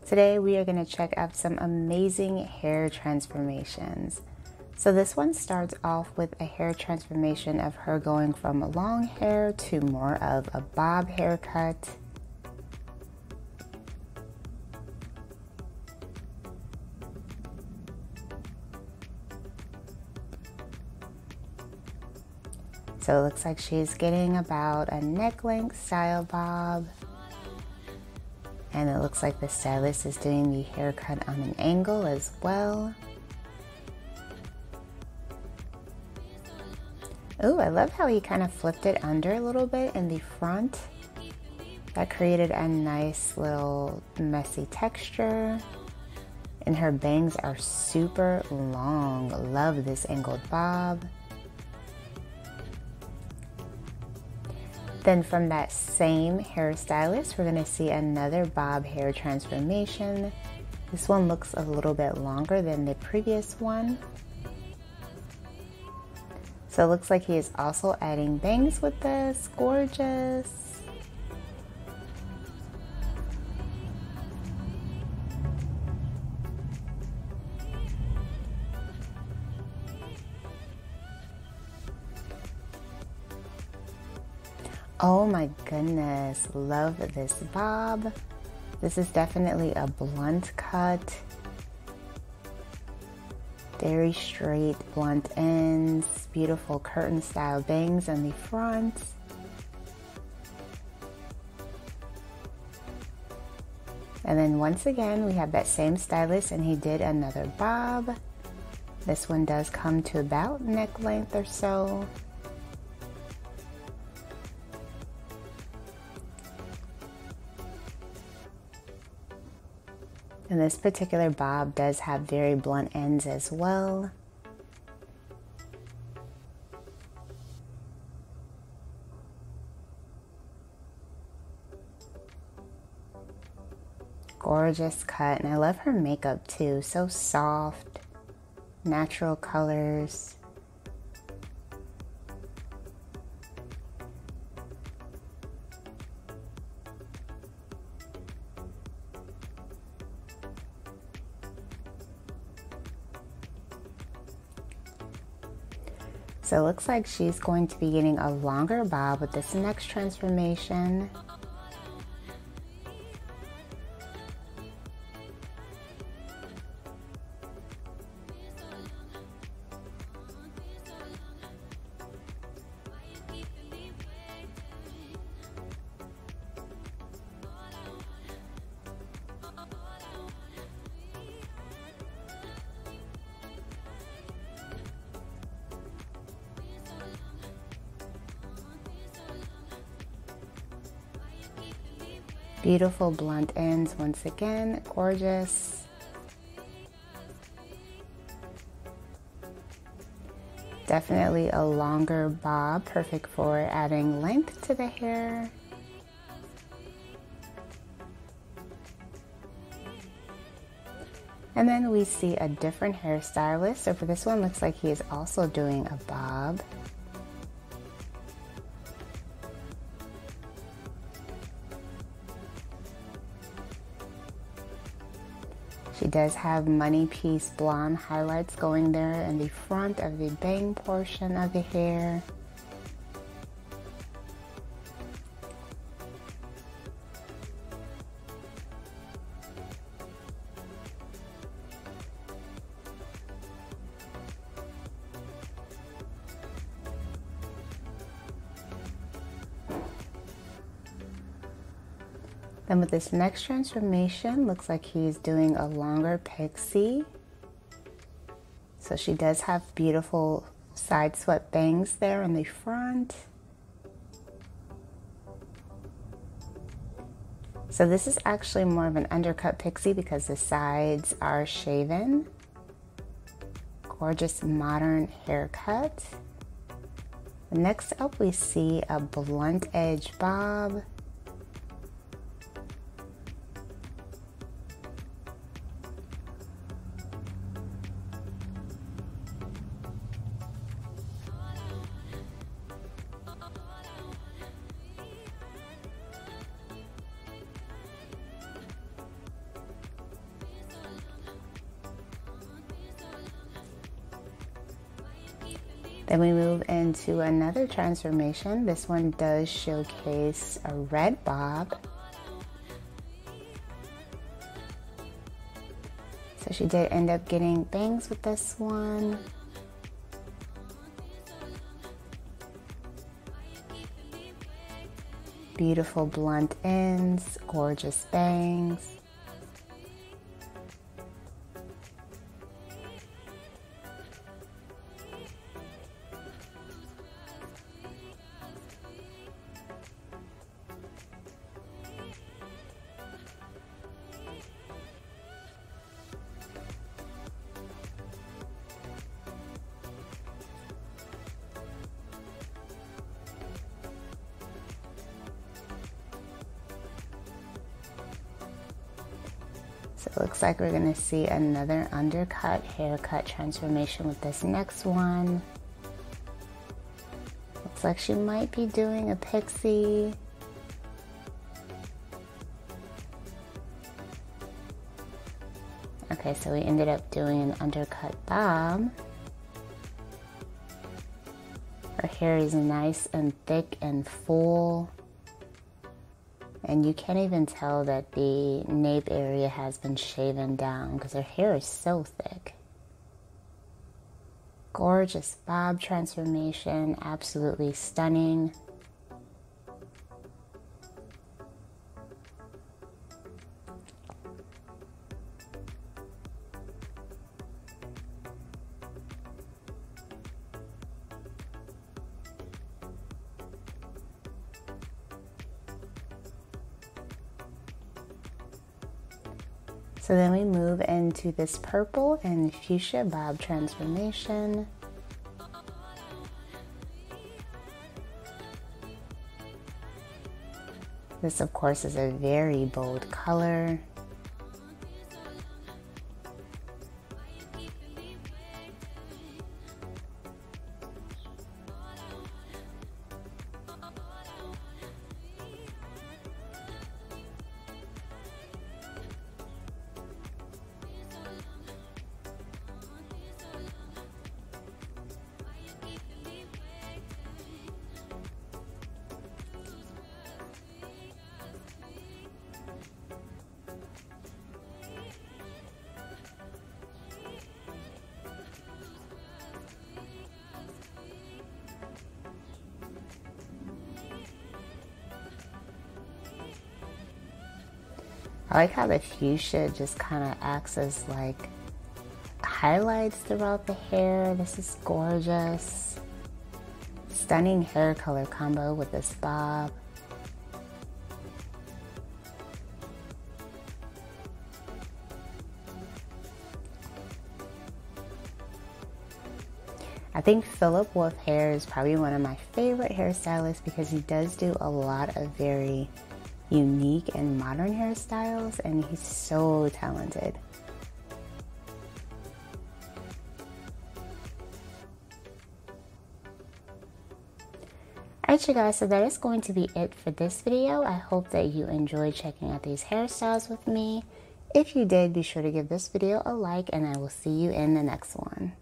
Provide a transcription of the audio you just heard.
Today we are going to check out some amazing hair transformations. So this one starts off with a hair transformation of her going from long hair to more of a bob haircut. So it looks like she's getting about a neck length style bob. And it looks like the stylist is doing the haircut on an angle as well. Ooh, I love how he kind of flipped it under a little bit in the front. That created a nice little messy texture. And her bangs are super long. Love this angled bob. Then from that same hairstylist, we're going to see another bob hair transformation. This one looks a little bit longer than the previous one. So it looks like he is also adding bangs with this. Gorgeous. Oh my goodness, love this bob. This is definitely a blunt cut. Very straight blunt ends, beautiful curtain style bangs on the front. And then once again, we have that same stylist and he did another bob. This one does come to about neck length or so. And this particular bob does have very blunt ends as well. Gorgeous cut, and I love her makeup too. So soft, natural colors. So it looks like she's going to be getting a longer bob with this next transformation. Beautiful blunt ends once again, gorgeous. Definitely a longer bob, perfect for adding length to the hair. And then we see a different hairstylist. So for this one, looks like he is also doing a bob. She does have money piece blonde highlights going there in the front of the bang portion of the hair. Then with this next transformation, looks like he's doing a longer pixie. So she does have beautiful side swept bangs there in the front. So this is actually more of an undercut pixie because the sides are shaven. Gorgeous modern haircut. Next up we see a blunt edge bob. Then we move into another transformation. This one does showcase a red bob. So she did end up getting bangs with this one. Beautiful blunt ends, gorgeous bangs. So it looks like we're gonna see another undercut haircut transformation with this next one. Looks like she might be doing a pixie. Okay, so we ended up doing an undercut bob. Her hair is nice and thick and full. And you can't even tell that the nape area has been shaven down because her hair is so thick. Gorgeous bob transformation, absolutely stunning. So then we move into this purple and fuchsia bob transformation. This, of course, is a very bold color. I like how the fuchsia just kind of acts as like highlights throughout the hair. This is gorgeous. Stunning hair color combo with this bob. I think Philip Wolf Hair is probably one of my favorite hairstylists because he does do a lot of very unique and modern hairstyles, and he's so talented. Alright you guys, so that is going to be it for this video. I hope that you enjoyed checking out these hairstyles with me. If you did, be sure to give this video a like, and I will see you in the next one.